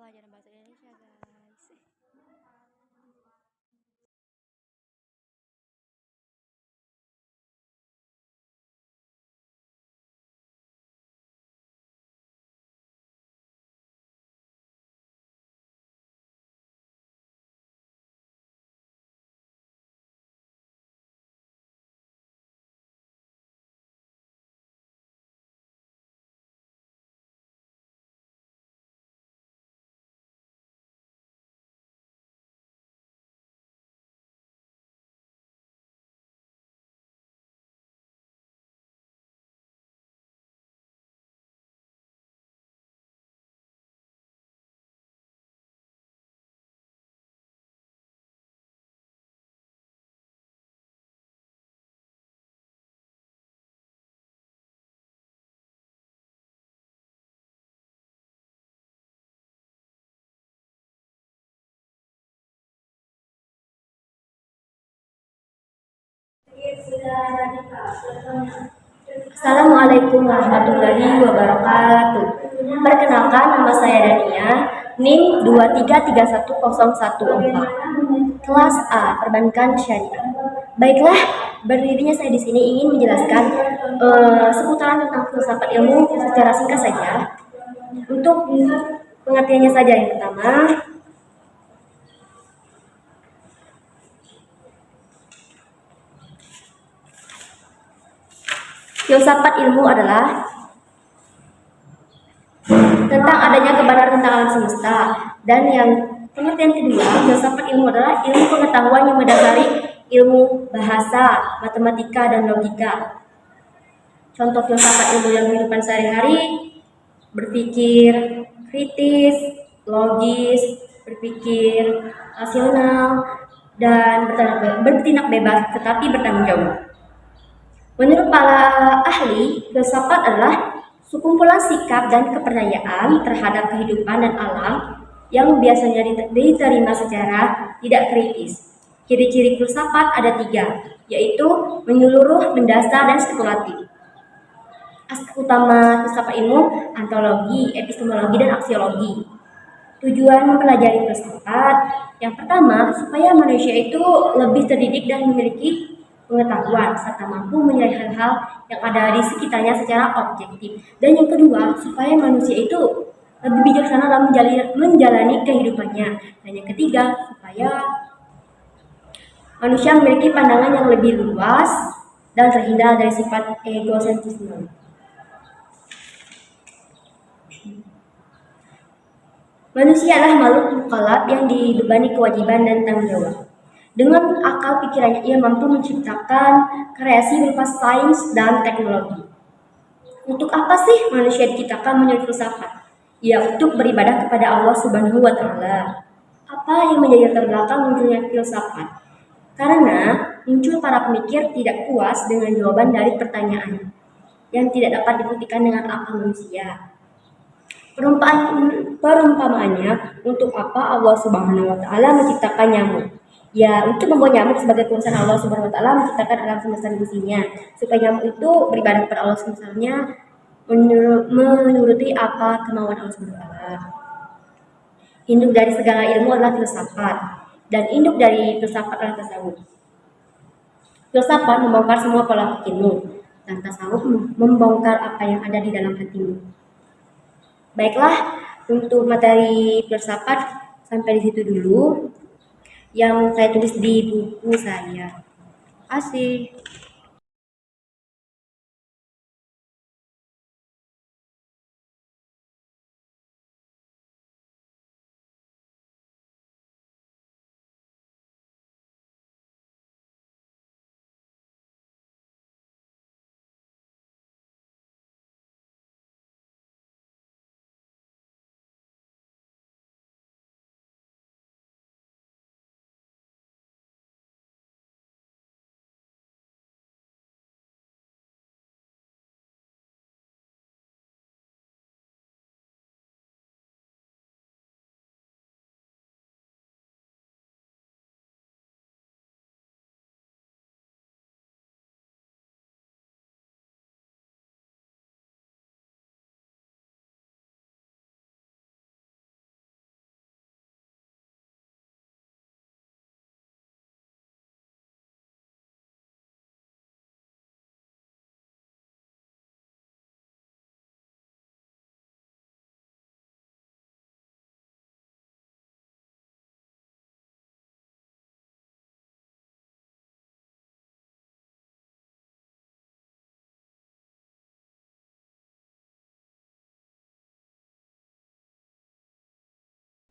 pelajaran bahasa Indonesia, guys. Assalamualaikum warahmatullahi wabarakatuh. Perkenalkan, nama saya Dania, NIM 2331014. Kelas A, Perbankan Syariah. Baiklah, berdirinya saya di sini ingin menjelaskan seputaran tentang filsafat ilmu secara singkat saja. Untuk pengertiannya saja, yang pertama, filsafat ilmu adalah tentang adanya kebenaran tentang alam semesta. Dan yang pengertian kedua, filsafat ilmu adalah ilmu pengetahuan yang mendasari ilmu bahasa, matematika, dan logika. Contoh filsafat ilmu dalam kehidupan sehari-hari: berpikir kritis, logis, berpikir rasional, dan bertindak bebas tetapi bertanggung jawab. Menurut para ahli, filsafat adalah sekumpulan sikap dan kepercayaan terhadap kehidupan dan alam yang biasanya diterima secara tidak kritis. Ciri-ciri filsafat ada 3, yaitu menyeluruh, mendasar, dan spekulatif. Aspek utama filsafat ilmu: ontologi, epistemologi, dan aksiologi. Tujuan mempelajari filsafat: yang pertama, supaya manusia itu lebih terdidik dan memiliki pengetahuan serta mampu menilai hal-hal yang ada di sekitarnya secara objektif. Dan yang kedua, supaya manusia itu lebih bijaksana dalam menjalani kehidupannya. Dan yang ketiga, supaya manusia memiliki pandangan yang lebih luas dan terhindar dari sifat egosentrisme. Manusia adalah makhluk mukallaf yang dibebani kewajiban dan tanggung jawab. Dengan akal pikirannya, ia mampu menciptakan kreasi berupa sains dan teknologi. Untuk apa sih manusia diciptakan menurut filsafat? Ya, untuk beribadah kepada Allah Subhanahu wa Ta'ala. Apa yang menjadi latar belakang munculnya filsafat? Karena muncul para pemikir tidak puas dengan jawaban dari pertanyaan yang tidak dapat dibuktikan dengan akal manusia. Perumpamaannya, untuk apa Allah Subhanahu wa Ta'ala menciptakan nyamuk? Ya, untuk membuat nyamuk sebagai kuasa Allah Subhanahu wa Ta'ala menciptakan alam semesta di sisinya, supaya nyamuk itu beribadah kepada Allah semestanya menuruti apa kemauan Allah Subhanahu wa Ta'ala. Induk dari segala ilmu adalah filsafat, dan induk dari filsafat adalah tasawuf. Filsafat membongkar semua pola pikirmu, dan tasawuf membongkar apa yang ada di dalam hatimu. Baiklah, untuk materi filsafat sampai di situ dulu yang saya tulis di buku saya. Terima kasih.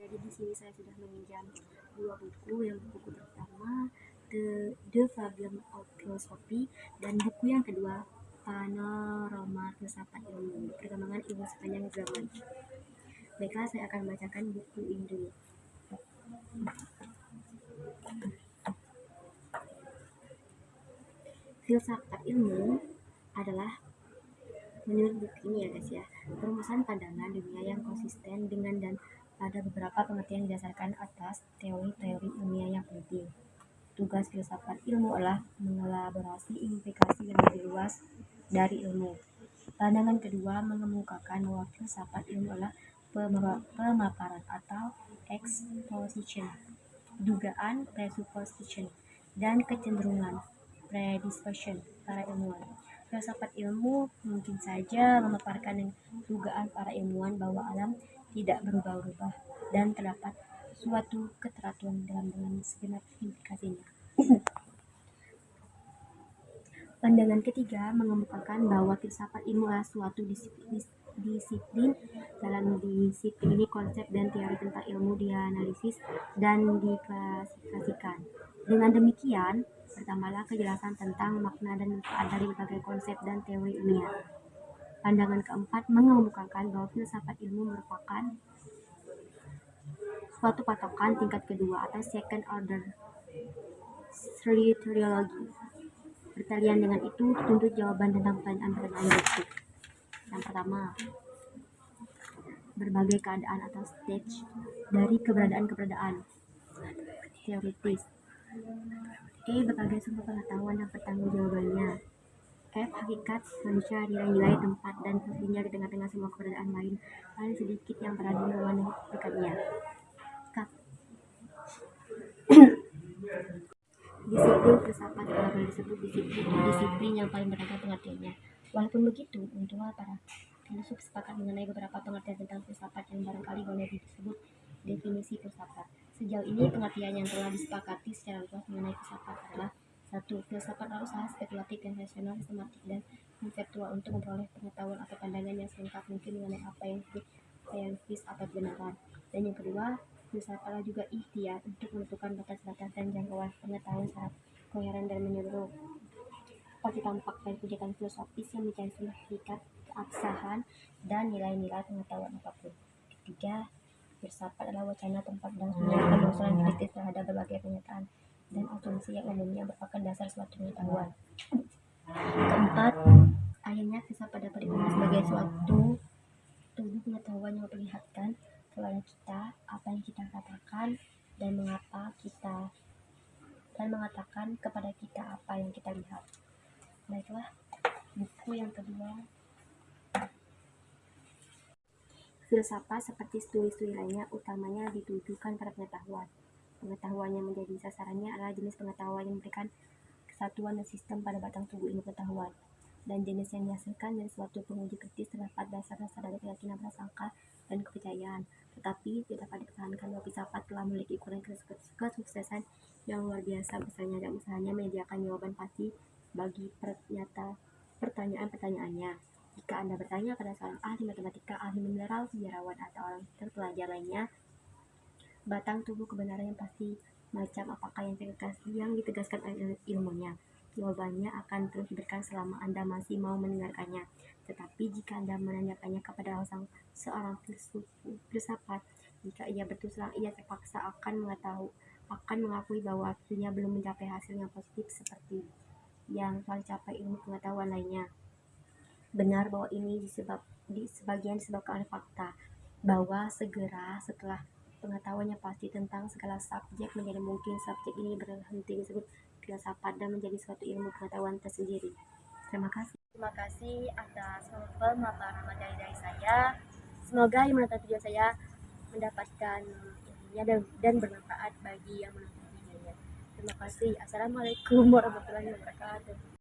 Jadi di sini saya sudah meminjam dua buku. Yang buku pertama The Problem of Philosophy dan buku yang kedua Panorama Filsafat Ilmu Perkembangan Ilmu Sepanjang Zaman. Baiklah, saya akan membacakan buku ini dulu. Filsafat ilmu adalah, menurut buku ini ya guys ya, perumusan pandangan dunia yang konsisten dengan dan pada beberapa pengertian didasarkan atas teori-teori ilmiah yang penting. Tugas filsafat ilmu adalah mengelaborasi implikasi yang lebih luas dari ilmu. Pandangan kedua mengemukakan bahwa filsafat ilmu adalah pemaparan atau exposition, dugaan presupposition, dan kecenderungan predisposition para ilmuwan. Filsafat ilmu mungkin saja memaparkan dugaan para ilmuwan bahwa alam tidak berubah-ubah dan terdapat suatu keteraturan dalam segenap implikasinya. Pandangan ketiga mengemukakan bahwa filsafat ilmu adalah suatu disiplin. Dalam disiplin ini konsep dan teori tentang ilmu dianalisis dan diklasifikasikan. Dengan demikian, bertambahlah kejelasan tentang makna dan manfaat dari berbagai konsep dan teori ilmiah. Pandangan keempat mengemukakan bahwa filsafat ilmu merupakan suatu patokan tingkat kedua atau second order theology. Berkalian dengan itu dituntut jawaban tentang pertanyaan-pertanyaan berikut. Yang pertama, berbagai keadaan atau stage dari keberadaan teoritis. E. Berbagai sumber pengetahuan dan pertanggungjawabannya. F. Hakikat manusia, nilai-nilai, tempat, dan fungsinya di tengah-tengah semua keberadaan lain, paling sedikit yang berada di dekatnya. Disiplin filsafat kalau boleh disebut disiplin yang paling beragam pengertiannya. Walaupun begitu, untunglah para filsuf sepakat mengenai beberapa pengertian tentang filsafat yang barangkali boleh disebut definisi filsafat. Sejauh ini pengertian yang telah disepakati secara luas mengenai filsafat adalah: 1. Filsafat adalah usaha spekulatif yang rasional, sistematik, dan konseptual untuk memperoleh pengetahuan atau pandangan yang selengkap mungkin mengenai apa yang disebut saintis atau kebenaran. Dan yang kedua, filsafat adalah juga ikhtiar untuk menentukan batas-batas dan jangkauan pengetahuan secara koheren dan menyeluruh. Seperti tampak dari kegiatan filosofis yang mencari hakikat, keabsahan, dan nilai-nilai pengetahuan apapun. Ketiga, filsafat adalah wacana tempat dan sumber penelusuran kritis terhadap berbagai pernyataan dan asumsi yang umumnya merupakan dasar suatu pengetahuan. Keempat, akhirnya filsafat dapat dipandang sebagai suatu tubuh pengetahuan yang memperlihatkan kepada kita apa yang kita katakan dan mengatakan kepada kita apa yang kita lihat. Baiklah, buku yang kedua. Filsafat seperti studi-studi lainnya utamanya ditujukan pada pengetahuan. Pengetahuan yang menjadi sasarannya adalah jenis pengetahuan yang memberikan kesatuan dan sistem pada batang tubuh ilmu pengetahuan, dan jenis yang dihasilkan dari suatu penguji kritis terdapat dasar-dasar dari keyakinan, prasangka, dan kepercayaan. Tetapi tidak dapat dipertahankan bahwa filsafat telah memiliki ukuran kesuksesan yang luar biasa besarnya dan usahanya menyediakan jawaban pasti bagi pertanyaan-pertanyaannya. Jika Anda bertanya pada seorang ahli matematika, ahli mineral, sejarawan, atau orang terpelajar lainnya, batang tubuh kebenaran yang pasti macam apakah yang ditegaskan oleh ilmunya? Jawabannya akan terus diberikan selama Anda masih mau mendengarkannya. Tetapi jika Anda menanyakannya kepada seorang filsafat, jika ia berterus terang, ia terpaksa akan mengakui bahwa hasilnya belum mencapai hasil yang positif seperti yang telah dicapai ilmu pengetahuan lainnya. Benar bahwa ini sebagian disebabkan oleh fakta bahwa segera setelah pengetahuan yang pasti tentang segala subjek menjadi mungkin subjek ini berhenti disebut filsafat dan menjadi suatu ilmu pengetahuan tersendiri. Terima kasih atas pemaparan materi dari saya. Semoga yang menonton video saya mendapatkan ilmunya dan bermanfaat bagi yang menonton videonya. Terima kasih. Assalamualaikum warahmatullahi wabarakatuh.